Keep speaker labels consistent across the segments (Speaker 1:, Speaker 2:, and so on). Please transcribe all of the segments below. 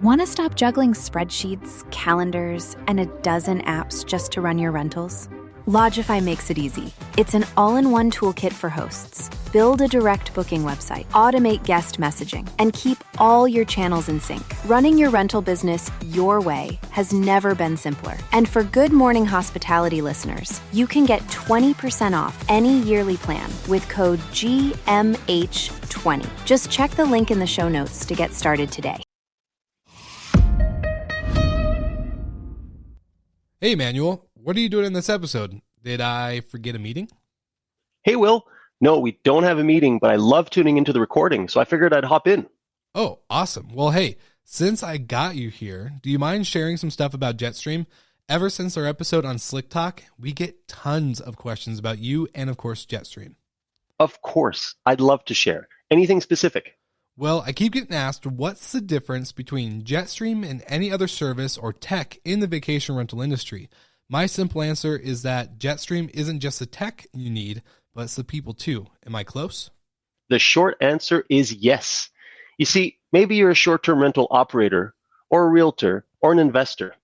Speaker 1: Want to stop juggling spreadsheets, calendars, and a dozen apps just to run your rentals? Logify makes it easy. It's an all-in-one toolkit for hosts. Build a direct booking website, automate guest messaging, and keep all your channels in sync. Running your rental business your way has never been simpler. And for Good Morning Hospitality listeners, you can get 20% off any yearly plan with code GMH20. Just check the link in the show notes to get started today.
Speaker 2: Hey, Emmanuel, what are you doing in this episode? Did I forget a meeting?
Speaker 3: Hey, Will. No, we don't have a meeting, but I love tuning into the recording, so I figured I'd hop in.
Speaker 2: Oh, awesome. Well, hey, since I got you here, do you mind sharing some stuff about Jetstream? Ever since our episode on Slick Talk, we get tons of questions about you and, of course, Jetstream.
Speaker 3: Of course. I'd love to share. Anything specific?
Speaker 2: Well, I keep getting asked, what's the difference between Jetstream and any other service or tech in the vacation rental industry? My simple answer is that Jetstream isn't just the tech you need, but it's the people too. Am I close?
Speaker 3: The short answer is yes. You see, maybe you're a short-term rental operator or a realtor or an investor.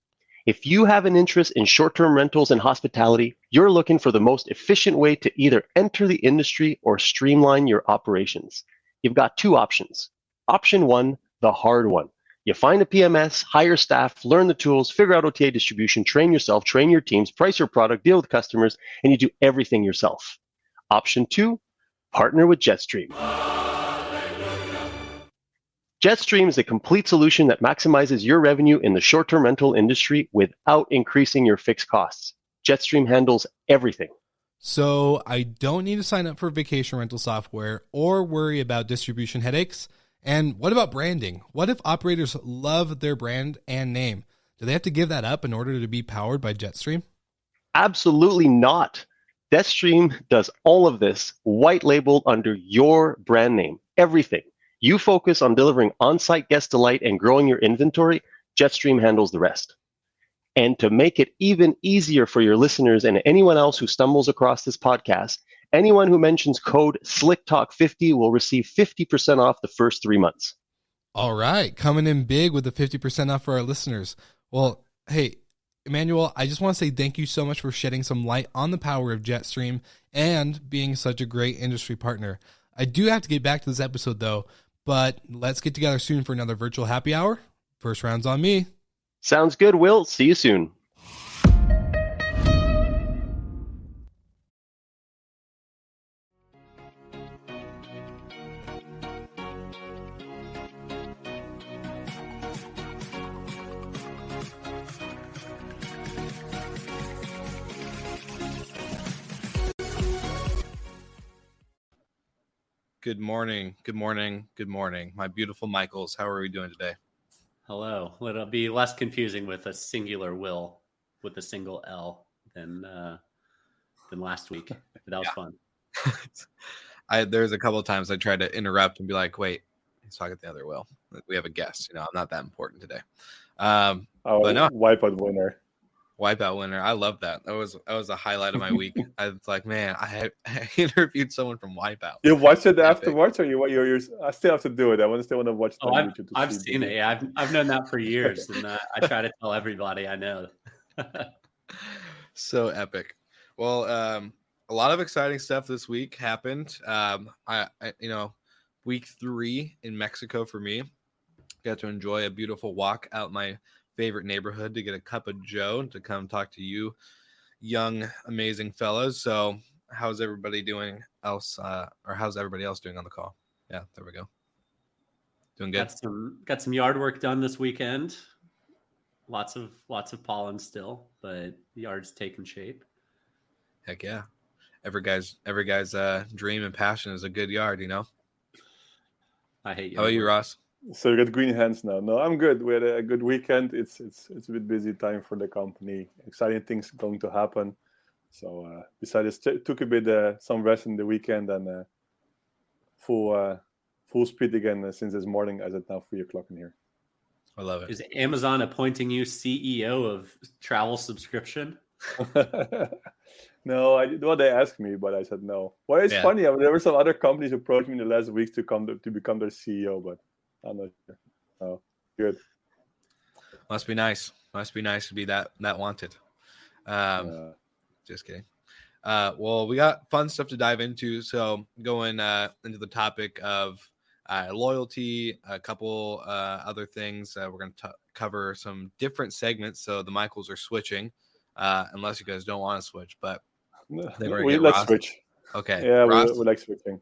Speaker 3: If you have an interest in short-term rentals and hospitality, you're looking for the most efficient way to either enter the industry or streamline your operations. You've got two options. Option one, the hard one. You find a PMS, hire staff, learn the tools, figure out OTA distribution, train yourself, train your teams, price your product, deal with customers, and you do everything yourself. Option two, partner with Jetstream. Jetstream is a complete solution that maximizes your revenue in the short-term rental industry without increasing your fixed costs. Jetstream handles everything.
Speaker 2: So I don't need to sign up for vacation rental software or worry about distribution headaches. And what about branding? What if operators love their brand and name? Do they have to give that up in order to be powered by Jetstream?
Speaker 3: Absolutely not. Jetstream does all of this white labeled under your brand name. Everything. You focus on delivering on-site guest delight and growing your inventory. Jetstream handles the rest. And to make it even easier for your listeners and anyone else who stumbles across this podcast, anyone who mentions code SlickTalk50 will receive 50% off the first 3 months.
Speaker 2: All right, coming in big with the 50% off for our listeners. Well, hey, Emmanuel, I just want to say thank you so much for shedding some light on the power of Jetstream and being such a great industry partner. I do have to get back to this episode, though, but let's get together soon for another virtual happy hour. First round's on me.
Speaker 3: Sounds good, Will. See you soon.
Speaker 2: Good morning, good morning, good morning. My beautiful Michaels, how are we doing today?
Speaker 4: Hello. Well, it'll be less confusing with a singular Will with a single L than last week. But that was fun.
Speaker 2: There's a couple of times I tried to interrupt and be like, wait, he's talking to the other Will. We have a guest. I'm not that important today. But no.
Speaker 5: Wipeout winner.
Speaker 2: Wipeout winner. I love that. That was a highlight of my week. I was like, man, I interviewed someone from Wipeout.
Speaker 5: You watched it afterwards, or you're I still have to do it. I still want to watch it on YouTube.
Speaker 4: I've seen it. Yeah, I've known that for years, and I try to tell everybody I know.
Speaker 2: So epic. Well, a lot of exciting stuff this week happened. Week 3 in Mexico for me. Got to enjoy a beautiful walk out my favorite neighborhood to get a cup of Joe to come talk to you young, amazing fellows. So how's everybody doing else? Or how's everybody else doing on the call? Yeah, there we go. Doing good.
Speaker 4: Got some yard work done this weekend. Lots of pollen still, but the yard's taking shape.
Speaker 2: Heck yeah. Every guy's dream and passion is a good yard,
Speaker 4: I hate you.
Speaker 2: How about you, Ross?
Speaker 5: So you got green hands now. No, I'm good. We had a good weekend. It's a bit busy time for the company. Exciting things going to happen. So besides, took a bit some rest in the weekend and full speed again since this morning as it's now 3:00 in here.
Speaker 2: I love it.
Speaker 4: Is Amazon appointing you CEO of travel subscription?
Speaker 5: No, they asked me, but I said no. Well, it's funny. There were some other companies who approached me in the last weeks to become their CEO, but I'm not sure. Oh, good.
Speaker 2: Must be nice. Must be nice to be that wanted. Just kidding. Well, we got fun stuff to dive into. So going into the topic of loyalty, a couple other things. We're going to cover some different segments. So the Michaels are switching, unless you guys don't want to switch. But
Speaker 5: Let's switch.
Speaker 2: Okay.
Speaker 5: Yeah,
Speaker 2: Ross,
Speaker 5: we like switching.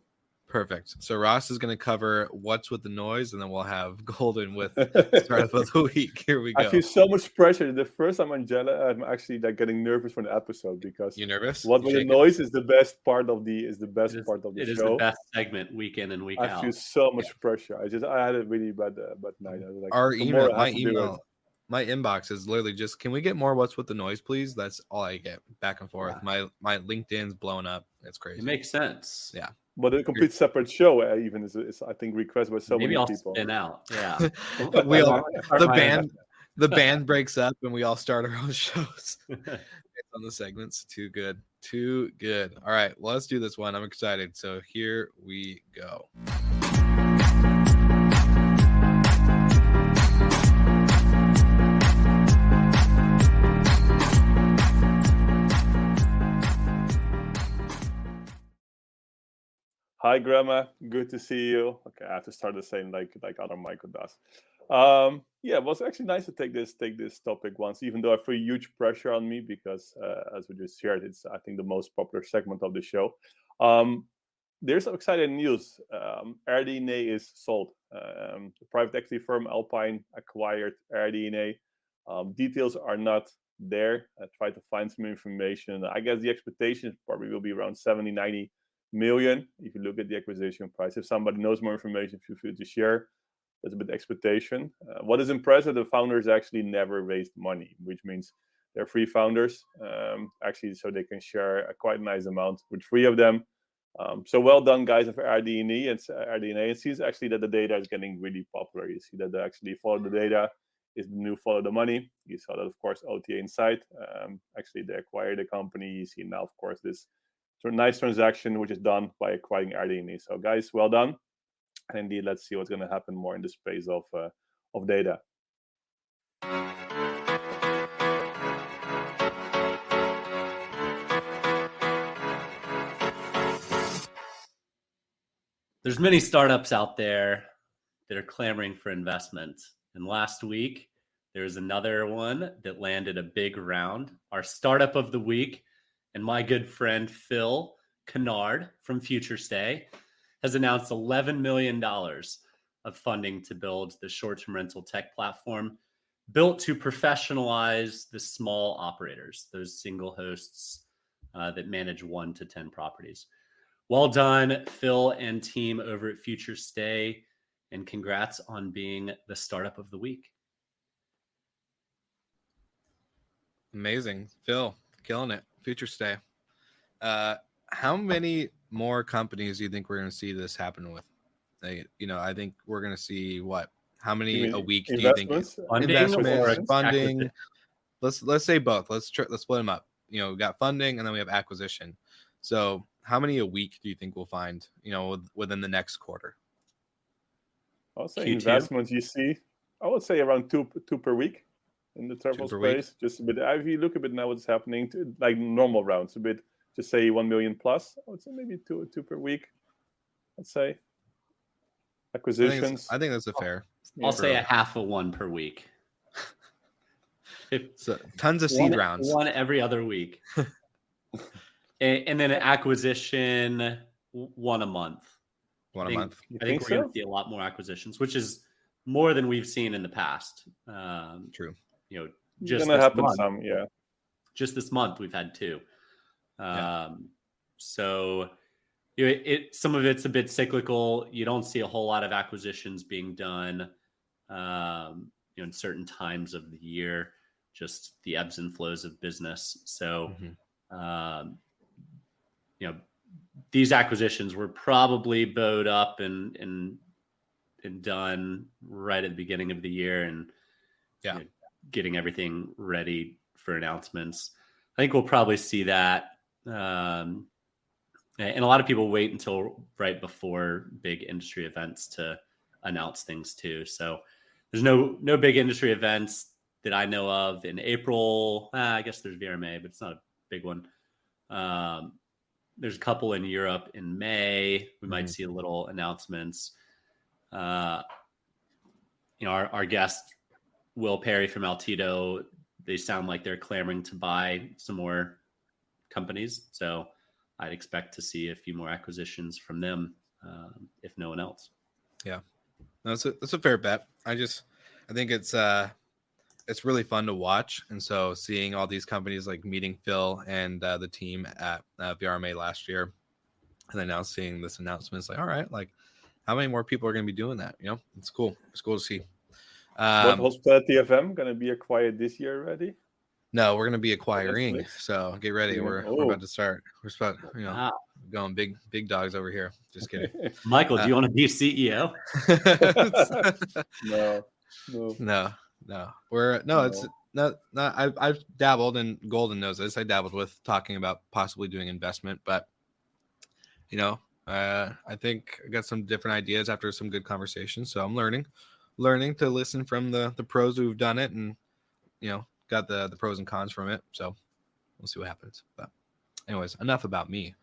Speaker 2: Perfect. So Ross is going to cover what's with the noise, and then we'll have Golden with startup of the week. Here we go.
Speaker 5: I feel so much pressure. The first time I'm actually like getting nervous for the episode because
Speaker 2: you nervous?
Speaker 5: What with the noise is the best part of the
Speaker 4: It
Speaker 5: show.
Speaker 4: is the best segment week in and week out.
Speaker 5: I feel so much pressure. I had a really bad night. I was like,
Speaker 2: our email, my inbox is literally just, can we get more what's with the noise, please? That's all I get back and forth. Yeah. My LinkedIn's blowing up. It's crazy.
Speaker 4: It makes sense.
Speaker 2: Yeah.
Speaker 5: But a complete separate show even is I think requested by so many people.
Speaker 4: Maybe I'll spin out. Yeah.
Speaker 2: the band breaks up and we all start our own shows. It's on the segments. Too good. All right, well, let's do this one. I'm excited. So here we go.
Speaker 5: Hi, Grandma. Good to see you. Okay, I have to start the same like other Michael does. It was actually nice to take this topic once, even though I feel huge pressure on me because, as we just shared, it's I think the most popular segment of the show. There's some exciting news. AirDNA is sold. The private equity firm Alpine acquired AirDNA. Details are not there. I tried to find some information. I guess the expectation probably will be around 70-90 million if you look at the acquisition price. If somebody knows more information, feel free to share. That's a bit expectation. What is impressive, the founders actually never raised money, which means they're free founders, actually, so they can share a quite nice amount with three of them. So well done, guys, of AirDNA. It seems actually that the data is getting really popular. You see that they actually follow the data is the new follow the money. You saw that, of course, OTA Insight. Actually, they acquired the company. You see now, of course, this nice transaction, which is done by acquiring AirDNA. So, guys, well done. And indeed, let's see what's going to happen more in the space of data.
Speaker 4: There's many startups out there that are clamoring for investment. And last week, there was another one that landed a big round. Our startup of the week, and my good friend Phil Kennard from FutureStay has announced $11 million of funding to build the short-term rental tech platform built to professionalize the small operators, those single hosts that manage 1 to 10 properties. Well done, Phil and team over at FutureStay, and congrats on being the startup of the week.
Speaker 2: Amazing. Phil, killing it. FutureStay. How many more companies do you think we're going to see this happen with? I think we're going to see what? How many a week do you think? Investments, funding. Let's say both. Let's split them up. We got funding and then we have acquisition. So how many a week do you think we'll find? Within the next quarter.
Speaker 5: I'll say Q2. Investments you see. I would say around two per week in the travel space. Just a bit. If you look a bit now, what's happening to like normal rounds, a bit. Just say 1 million plus. I would say maybe two per week. Let's say acquisitions.
Speaker 2: I think that's a fair.
Speaker 4: I'll say a half of one per week.
Speaker 2: So tons of seed rounds.
Speaker 4: One every other week. And then an acquisition, one a month.
Speaker 2: A month.
Speaker 4: I think we're going to see a lot more acquisitions, which is more than we've seen in the past.
Speaker 2: True.
Speaker 4: Just
Speaker 5: going to happen some, yeah.
Speaker 4: Just this month, we've had 2. So some of it's a bit cyclical. You don't see a whole lot of acquisitions being done, in certain times of the year, just the ebbs and flows of business. So, these acquisitions were probably bowed up and done right at the beginning of the year and getting everything ready for announcements. I think we'll probably see that. And a lot of people wait until right before big industry events to announce things too. So there's no big industry events that I know of in April. I guess there's VRMA, but it's not a big one. There's a couple in Europe in May. We might see a little announcements. Our guest, Will Perry from Altido, they sound like they're clamoring to buy some more companies. So I'd expect to see a few more acquisitions from them, if no one else.
Speaker 2: Yeah, that's a fair bet. I think it's really fun to watch. And so seeing all these companies like meeting Phil and the team at VRMA last year, and then now seeing this announcement, it's like, all right, like how many more people are going to be doing that? It's cool. It's cool to see.
Speaker 5: What Hospitality FM going to be acquired this year already?
Speaker 2: No, we're going to be acquiring. So get ready. We're about to start. We're about, going big dogs over here. Just kidding.
Speaker 4: Michael, do you want to be CEO?
Speaker 2: No. It's not. I've dabbled, and Golden knows this. I dabbled with talking about possibly doing investment, but I think I got some different ideas after some good conversations. So I'm learning to listen from the pros who've done it, and got the pros and cons from it. So we'll see what happens. But anyways, enough about me.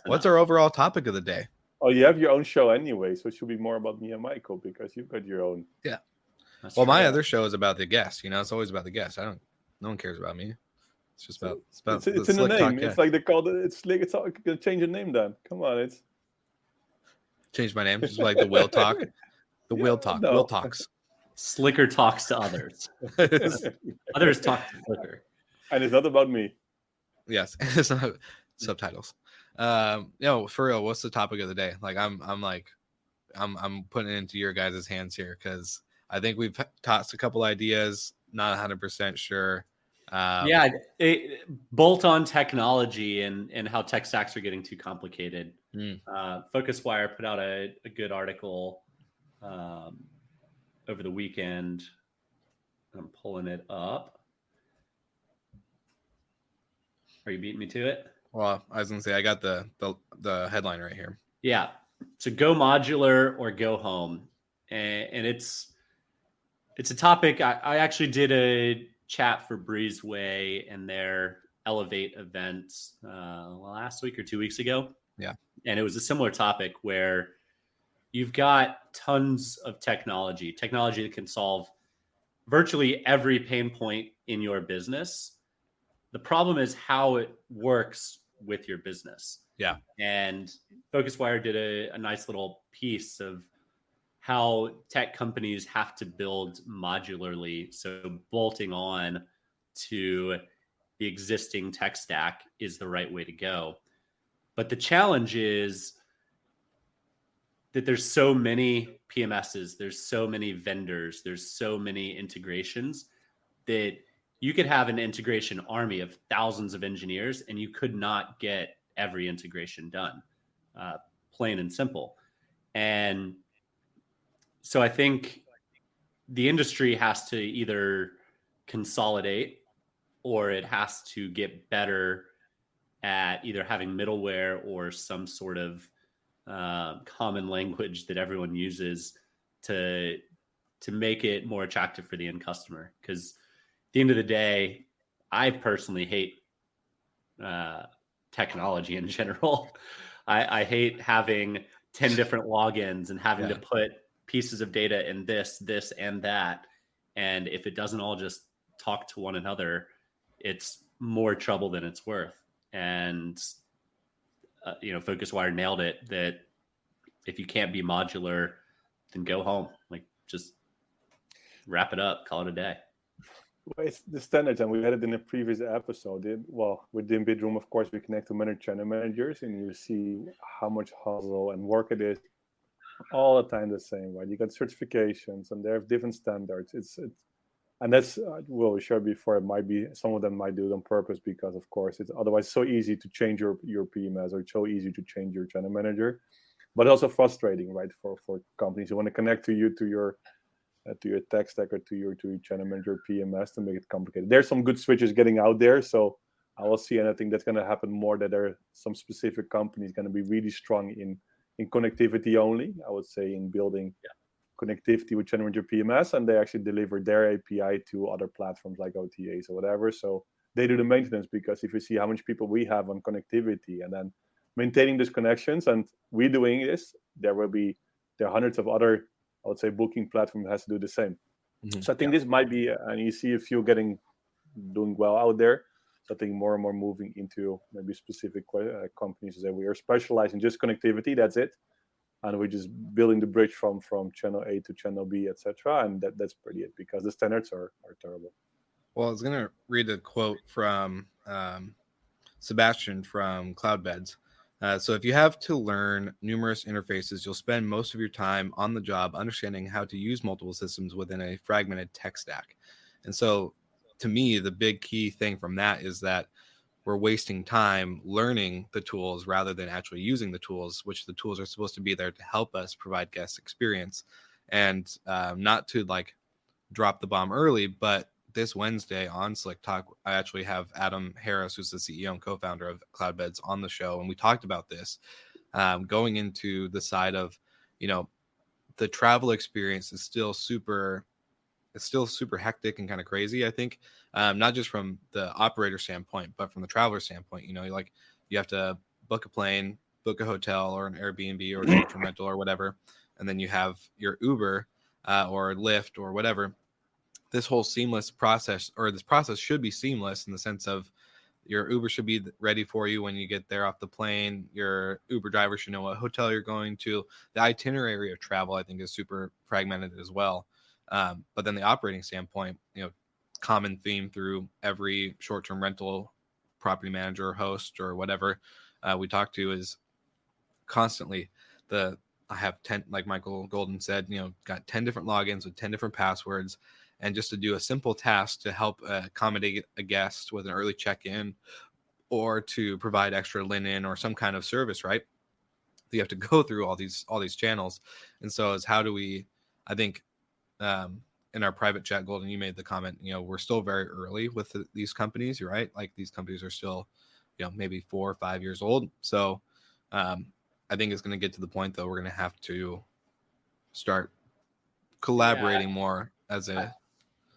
Speaker 2: What's our overall topic of the day?
Speaker 5: Oh, you have your own show anyway, so it should be more about me and Michael because you've got your own.
Speaker 2: Yeah. Well, my other show is about the guest. It's always about the guest. No one cares about me. It's just about.
Speaker 5: It's in the name. Talk, it's like they called it. It's slick. It's all, gonna change the name then. Come on, it's.
Speaker 2: Change my name. Just like the Will Talk. The Will Talk.
Speaker 5: No.
Speaker 2: Will Talks.
Speaker 4: Slicker talks to others. Others talk to Slicker.
Speaker 5: And it's not about me.
Speaker 2: Yes, it's not subtitles. For real, what's the topic of the day? Like, I'm putting it into your guys' hands here because I think we've tossed a couple ideas. Not 100% sure.
Speaker 4: Bolt-on technology and how tech stacks are getting too complicated. FocusWire put out a good article over the weekend. I'm pulling it up. Are you beating me to it?
Speaker 2: Well, I was gonna say I got the headline right here.
Speaker 4: Yeah. So go modular or go home, and it's a topic. I actually did a chat for Breezeway and their Elevate events last week or 2 weeks ago.
Speaker 2: Yeah,
Speaker 4: and it was a similar topic where you've got tons of technology that can solve virtually every pain point in your business. The problem is how it works with your business.
Speaker 2: Yeah.
Speaker 4: And FocusWire did a nice little piece of how tech companies have to build modularly. So bolting on to the existing tech stack is the right way to go. But the challenge is that there's so many PMSs, there's so many vendors, there's so many integrations that you could have an integration army of thousands of engineers and you could not get every integration done, plain and simple. And so I think the industry has to either consolidate or it has to get better at either having middleware or some sort of common language that everyone uses to make it more attractive for the end customer. Because at the end of the day, I personally hate technology in general. I hate having 10 different logins and having to put pieces of data in this, and that. And if it doesn't all just talk to one another, it's more trouble than it's worth. And FocusWire nailed it that if you can't be modular, then go home. Like, just wrap it up, call it a day.
Speaker 5: Well, it's the standard, and we had it in a previous episode. Within Bidroom, of course, we connect to managed channel managers, and you see how much hustle and work it is all the time the same, right? You got certifications, and they have different standards. And that's well, we shared before. It might be some of them might do it on purpose because, of course, it's otherwise so easy to change your PMS or it's so easy to change your channel manager, but also frustrating, right? For companies who want to connect to your tech stack or to your channel manager PMS to make it complicated. There's some good switches getting out there, so I will see, and I think that's going to happen more. That there are some specific companies going to be really strong in connectivity only. I would say in building connectivity with Channel Manager PMS, and they actually deliver their API to other platforms like OTAs or whatever. So they do the maintenance, because if you see how much people we have on connectivity and then maintaining these connections, and we doing this, there are hundreds of other, I would say, booking platforms that has to do the same.
Speaker 2: Mhm.
Speaker 5: So I think this might be, and you see a few doing well out there. So I think more and more moving into maybe specific companies that we are specialized in just connectivity. That's it, and we're just building the bridge from channel A to channel B, etc. And that's pretty it, because the standards are terrible.
Speaker 2: Well, I was going to read a quote from Sebastian from Cloudbeds. So if you have to learn numerous interfaces, you'll spend most of your time on the job understanding how to use multiple systems within a fragmented tech stack. And so to me, the big key thing from that is that we're wasting time learning the tools rather than actually using the tools, which the tools are supposed to be there to help us provide guest experience. And not to like drop the bomb early, but this Wednesday on Slick Talk, I actually have Adam Harris, who's the CEO and co-founder of Cloudbeds, on the show, and we talked about this, going into the side of, the travel experience is still super hectic and kind of crazy. I think, not just from the operator standpoint, but from the traveler standpoint. You have to book a plane, book a hotel or an Airbnb or a short-term rental or whatever, and then you have your Uber or Lyft or whatever. This whole seamless process, or this process should be seamless in the sense of your Uber should be ready for you when you get there off the plane. Your Uber driver should know what hotel you're going to. The itinerary of travel, I think, is super fragmented as well. But then the operating standpoint, common theme through every short-term rental property manager or host or whatever we talk to is constantly I have 10, like Michael Golden said, got 10 different logins with 10 different passwords. And just to do a simple task to help accommodate a guest with an early check-in or to provide extra linen or some kind of service, right? You have to go through all these channels. And so is how do we, I think, in our private chat, Golden, you made the comment, we're still very early with these companies. You're right. Like these companies are still, maybe 4 or 5 years old. So I think it's going to get to the point though, we're going to have to start collaborating more as a,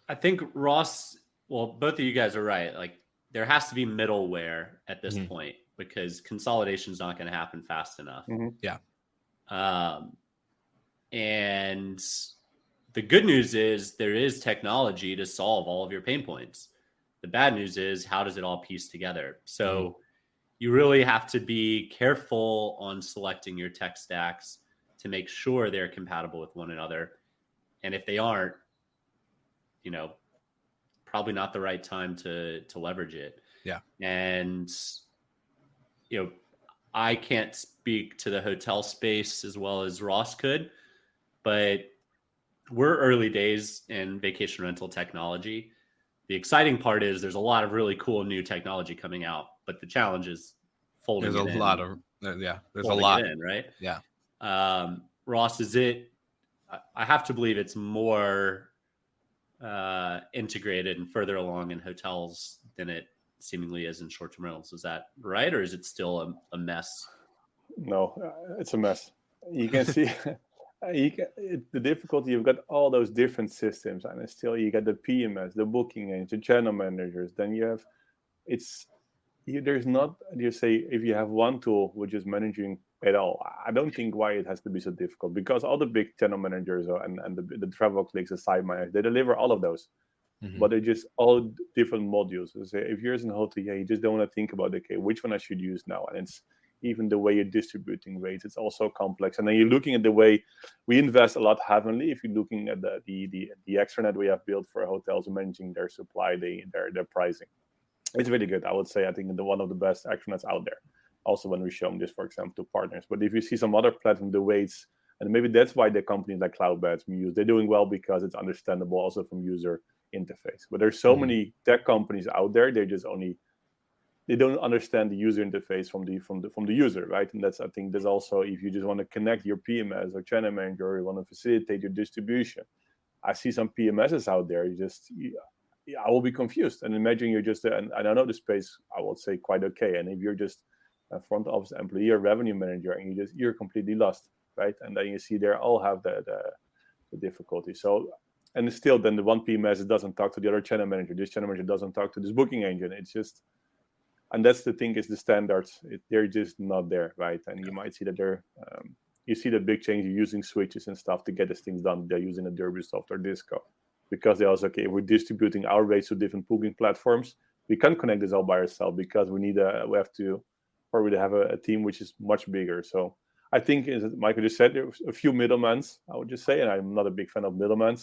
Speaker 4: I think Ross, well, both of you guys are right. Like there has to be middleware at this point because consolidation is not going to happen fast enough.
Speaker 2: Yeah.
Speaker 4: And the good news is there is technology to solve all of your pain points. The bad news is how does it all piece together? So you really have to be careful on selecting your tech stacks to make sure they're compatible with one another. And if they aren't, probably not the right time to leverage it.
Speaker 2: Yeah.
Speaker 4: And, I can't speak to the hotel space as well as Ross could, but we're early days in vacation rental technology. The exciting part is there's a lot of really cool new technology coming out, but the challenge is folding
Speaker 2: there's
Speaker 4: it
Speaker 2: a lot of, there's a lot
Speaker 4: in, right?
Speaker 2: Yeah.
Speaker 4: Ross, I have to believe it's more integrated and further along in hotels than it seemingly is in short-term rentals. Is that right? Or is it still a mess?
Speaker 5: No, it's a mess. You can see the difficulty. You've got all those different systems, and still you got the PMS, the booking engine, the channel managers. Then you have, there's not, you say, if you have one tool which is managing it all, I don't think why it has to be so difficult, because all the big channel managers and the travel clicks, the site managers, they deliver all of those. But they're just all different modules. So if you're in a hotel, you just don't want to think about, okay, which one I should use now. And it's even the way you're distributing rates, it's also complex. And then you're looking at the way we invest a lot heavily. If you're looking at the extranet we have built for hotels, managing their supply, their pricing, it's really good. I would say, I think one of the best extranets out there. Also, when we show them this, for example, to partners. But if you see some other platform, the weights, and maybe that's why the companies like Cloudbeds, Muse, they're doing well because it's understandable also from user interface. But there's so many tech companies out there, they don't understand the user interface from the user, right? And that's, I think there's also, if you just want to connect your PMS or channel manager, or you want to facilitate your distribution, I see some PMSs out there. I will be confused. And imagine you're just, and I know the space, I would say quite okay. And if you're just a front office employee or revenue manager, and you're completely lost, right? And then you see they all have the the difficulty. So, and still, then the one PMS doesn't talk to the other channel manager. This channel manager doesn't talk to this booking engine. It's just, and that's the thing, is the standards. They're just not there, right? And you might see that you see the big change using switches and stuff to get these things done. They're using Adobesoft or Disco, because they also, okay, we're distributing our rates to different booking platforms. We can't connect this all by ourselves because we have to probably have a team which is much bigger. So I think, as Michael just said, there's a few middlemen, I would just say, and I'm not a big fan of middlemen,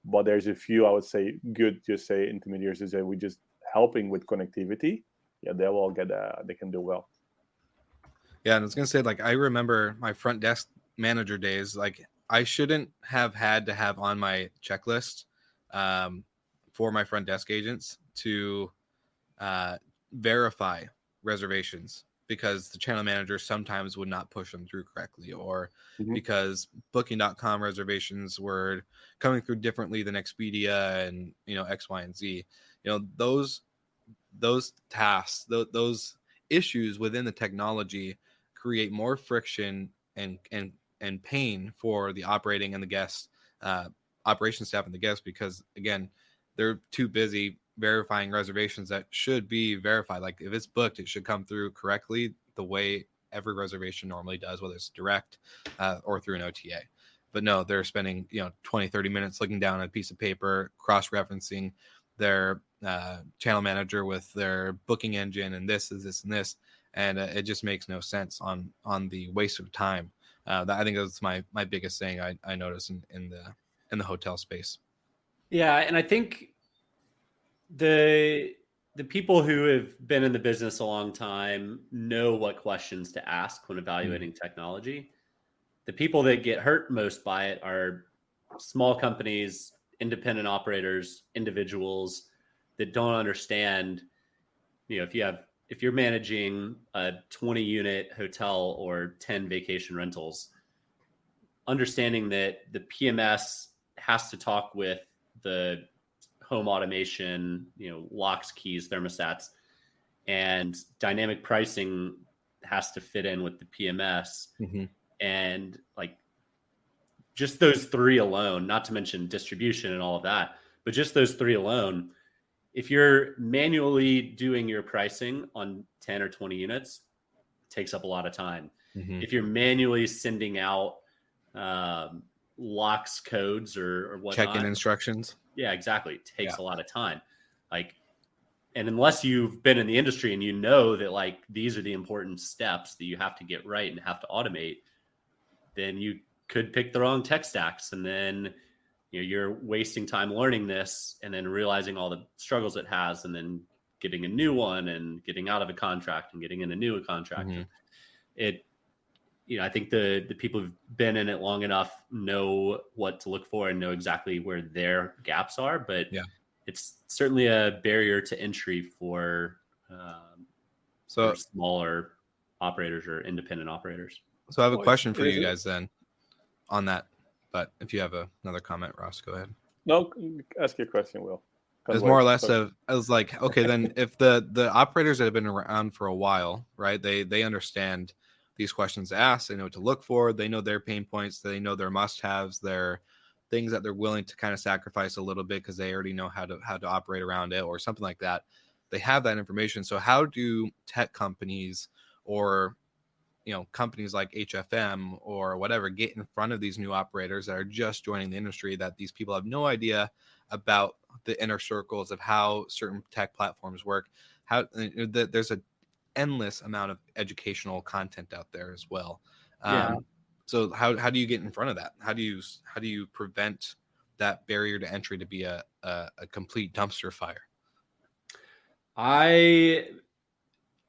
Speaker 5: but there's a few, I would say, good, just say intermediaries, is that we just helping with connectivity. Yeah, they will all get, they can do well.
Speaker 2: Yeah, and I was gonna say, like, I remember my front desk manager days. Like, I shouldn't have had to have on my checklist for my front desk agents to verify reservations, because the channel manager sometimes would not push them through correctly, or because booking.com reservations were coming through differently than Expedia and, X, Y, and Z. Those tasks, those issues within the technology create more friction and pain for the operating and the guests, operation staff and the guests, because again, they're too busy verifying reservations that should be verified. Like, if it's booked, it should come through correctly the way every reservation normally does, whether it's direct or through an OTA. But no, they're spending 20-30 minutes looking down at a piece of paper, cross-referencing their channel manager with their booking engine, and this is this and this, and it just makes no sense on the waste of time. I think that's my biggest thing I notice in the hotel space.
Speaker 4: Yeah, and I think the people who have been in the business a long time know what questions to ask when evaluating technology. The people that get hurt most by it are small companies, independent operators, individuals that don't understand. If you're managing a 20 unit hotel or 10 vacation rentals, understanding that the PMS has to talk with the home automation, locks, keys, thermostats, and dynamic pricing has to fit in with the PMS. And like, just those three alone, not to mention distribution and all of that, but just those three alone, if you're manually doing your pricing on 10 or 20 units, it takes up a lot of time. If you're manually sending out locks, codes, or whatnot,
Speaker 2: check-in instructions.
Speaker 4: Yeah, exactly. It takes a lot of time. And unless you've been in the industry and that these are the important steps that you have to get right and have to automate, then you could pick the wrong tech stacks, and then you're wasting time learning this and then realizing all the struggles it has, and then getting a new one and getting out of a contract and getting in a new contract. I think the people who've been in it long enough know what to look for and know exactly where their gaps are, but it's certainly a barrier to entry for smaller operators or independent operators.
Speaker 2: So I have a question for you guys then on that, but if you have another comment, Ross, go ahead.
Speaker 5: No, ask your question, Will.
Speaker 2: It's more or less I was like, okay, then if the operators that have been around for a while, right, they understand these questions asked, they know what to look for, they know their pain points, they know their must-haves, their things that they're willing to kind of sacrifice a little bit because they already know how to operate around it or something like that. They have that information. So how do tech companies or companies like HFM or whatever get in front of these new operators that are just joining the industry, that these people have no idea about the inner circles of how certain tech platforms work? How there's a endless amount of educational content out there as well. So how do you get in front of that? How do you prevent that barrier to entry to be a complete dumpster fire?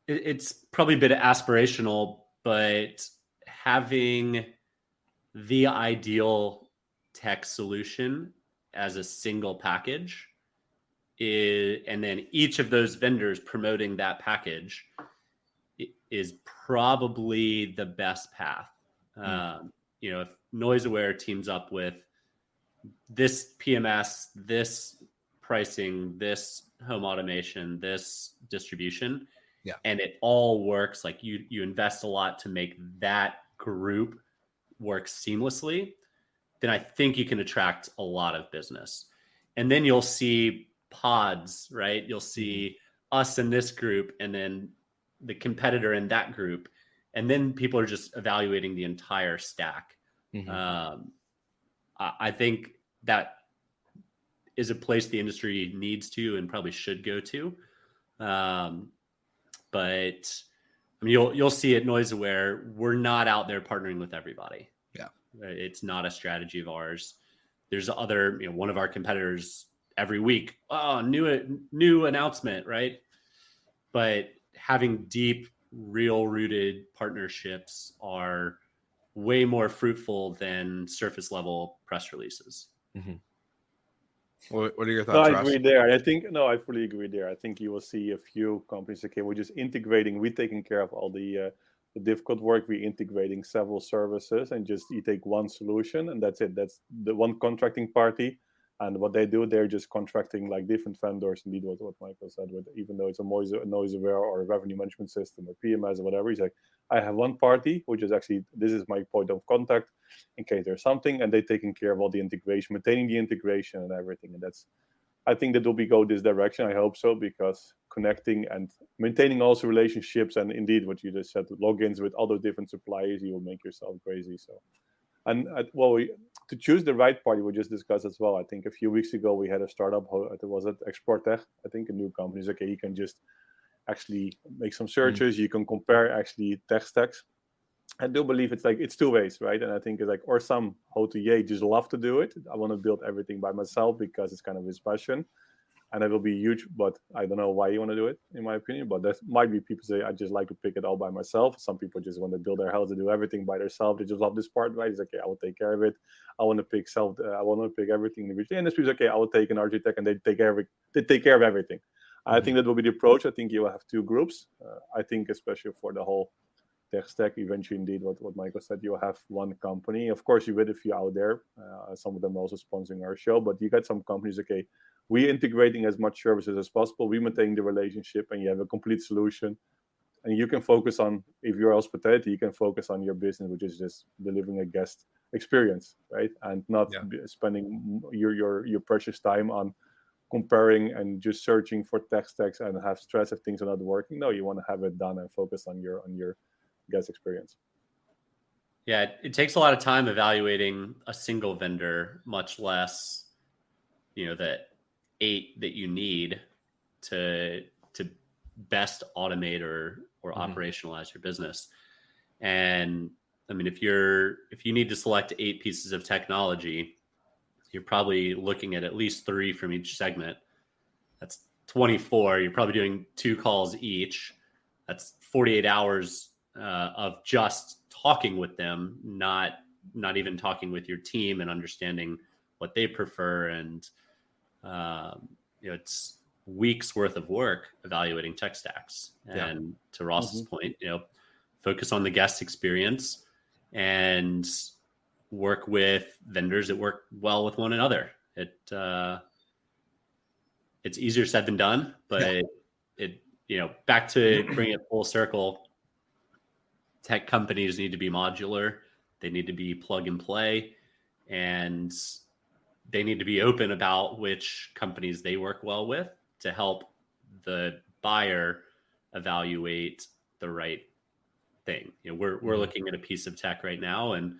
Speaker 4: It's probably a bit aspirational, but having the ideal tech solution as a single package and then each of those vendors promoting that package is probably the best path. If NoiseAware teams up with this PMS, this pricing, this home automation, this distribution, and it all works, like you invest a lot to make that group work seamlessly, then I think you can attract a lot of business. And then you'll see pods, right? You'll see us in this group and then the competitor in that group. And then people are just evaluating the entire stack. I think that is a place the industry needs to and probably should go to. But I mean, you'll see at NoiseAware, we're not out there partnering with everybody.
Speaker 2: Yeah,
Speaker 4: it's not a strategy of ours. There's other, one of our competitors every week. Oh, new announcement, right? But having deep, real-rooted partnerships are way more fruitful than surface-level press releases.
Speaker 2: What are your
Speaker 5: No,
Speaker 2: thoughts,
Speaker 5: I
Speaker 2: Ross?
Speaker 5: agree there. I fully agree there. I think you will see a few companies, okay, we're just integrating, we're taking care of all the difficult work, we're integrating several services, and just you take one solution, and that's it. That's the one contracting party. And what they do, they're just contracting like different vendors. Indeed, what Michael said, with even though it's a NoiseAware or a revenue management system or PMS or whatever, he's like, I have one party, which is actually, this is my point of contact in case there's something, and they're taking care of all the integration, maintaining the integration and everything. And that's, I think that will go this direction. I hope so, because connecting and maintaining also relationships, and indeed what you just said, logins with other different suppliers, you will make yourself crazy. So, and to choose the right party, we just discussed as well. I think a few weeks ago we had a startup. It was at Exportech, I think, a new company. It's okay, you can just actually make some searches. You can compare actually tech stacks. I do believe it's two ways, right? And I think it's like, or some hotelier just love to do it. I want to build everything by myself because it's kind of his passion, and it will be huge. But I don't know why you want to do it, in my opinion. But there might be people say, I just like to pick it all by myself. Some people just want to build their house to do everything by themselves. They just love this part, right? It's okay, I will take care of it. I want to pick everything individually. And this people, okay, I will take an architect, and they take care of everything. I think that will be the approach. I think you will have two groups. I think especially for the whole tech stack, eventually, indeed, what Michael said, you'll have one company. Of course, you with a few out there. Some of them also sponsoring our show, but you got some companies, okay, we're integrating as much services as possible. We maintain the relationship, and you have a complete solution. And you can focus on, if you're hospitality, you can focus on your business, which is just delivering a guest experience, right? And not spending your precious time on comparing and just searching for tech stacks and have stress if things are not working. No, you want to have it done and focus on your guest experience.
Speaker 4: Yeah, it takes a lot of time evaluating a single vendor, much less, the 8 that you need to best automate or operationalize your business. And I mean, if you need to select 8 pieces of technology, you're probably looking at least 3 from each segment. That's 24. You're probably doing 2 calls each. That's 48 hours of just talking with them, not even talking with your team and understanding what they prefer. And it's weeks worth of work evaluating tech stacks. And to Ross's point, focus on the guest experience and work with vendors that work well with one another. It's easier said than done, but it back to bring it full circle. Tech companies need to be modular. They need to be plug and play, and they need to be open about which companies they work well with to help the buyer evaluate the right thing. We're looking at a piece of tech right now, and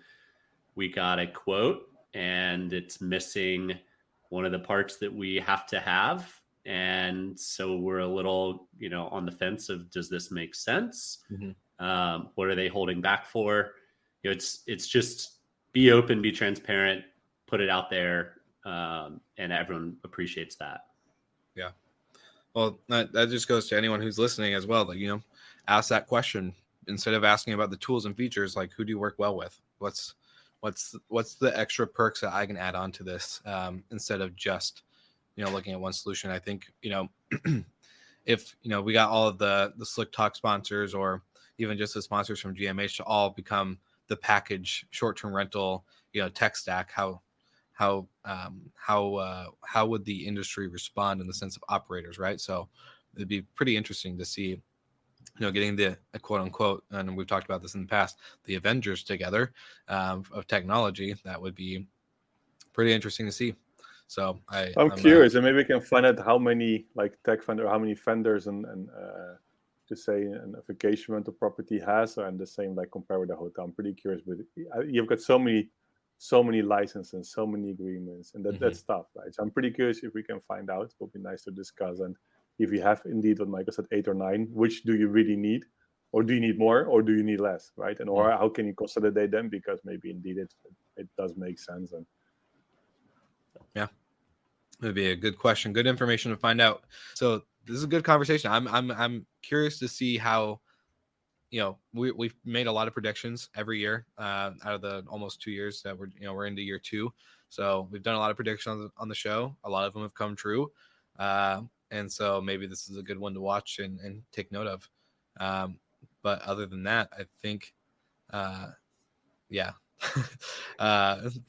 Speaker 4: we got a quote, and it's missing one of the parts that we have to have. And so we're a little, on the fence of, does this make sense? What are they holding back for? It's just be open, be transparent, put it out there, and everyone appreciates that. Yeah.
Speaker 2: Well, that just goes to anyone who's listening as well. Like, ask that question instead of asking about the tools and features. Like, who do you work well with? What's the extra perks that I can add on to this, instead of just, looking at one solution. I think, if, we got all of the Slick Talk sponsors, or even just the sponsors from GMH, to all become the package short-term rental, tech stack, how would the industry respond in the sense of operators, right? So it'd be pretty interesting to see, getting the quote unquote, and we've talked about this in the past, the Avengers together of technology. That would be pretty interesting to see. So
Speaker 5: I'm curious, and maybe we can find out how many like tech vendor, how many vendors and to say a vacation rental property has, and the same like compare with the hotel. I'm pretty curious, but you've got so many licenses, so many agreements, and that's tough, right? So I'm pretty curious if we can find out. It would be nice to discuss, and if you have indeed what Michael said, 8 or 9, which do you really need, or do you need more, or do you need less, right? And or how can you consolidate them, because maybe indeed it does make sense. And
Speaker 2: yeah, it would be a good question, good information to find out. So this is a good conversation. I'm curious to see how, we've made a lot of predictions every year out of the almost 2 years that we're into year 2. So we've done a lot of predictions on the show. A lot of them have come true. And so maybe this is a good one to watch and take note of. But other than that, I think,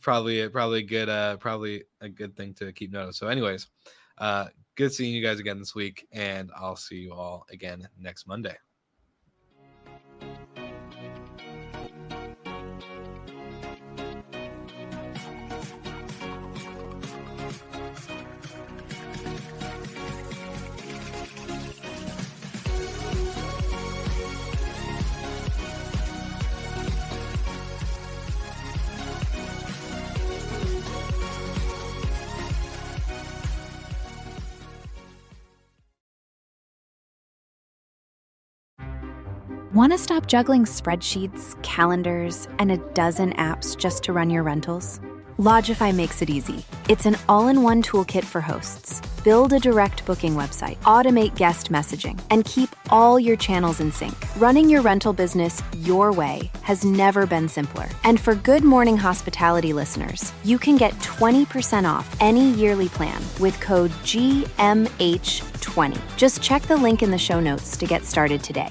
Speaker 2: probably a good thing to keep note of. So anyways, good seeing you guys again this week, and I'll see you all again next Monday.
Speaker 1: Want to stop juggling spreadsheets, calendars, and a dozen apps just to run your rentals? Lodgify makes it easy. It's an all-in-one toolkit for hosts. Build a direct booking website, automate guest messaging, and keep all your channels in sync. Running your rental business your way has never been simpler. And for Good Morning Hospitality listeners, you can get 20% off any yearly plan with code GMH20. Just check the link in the show notes to get started today.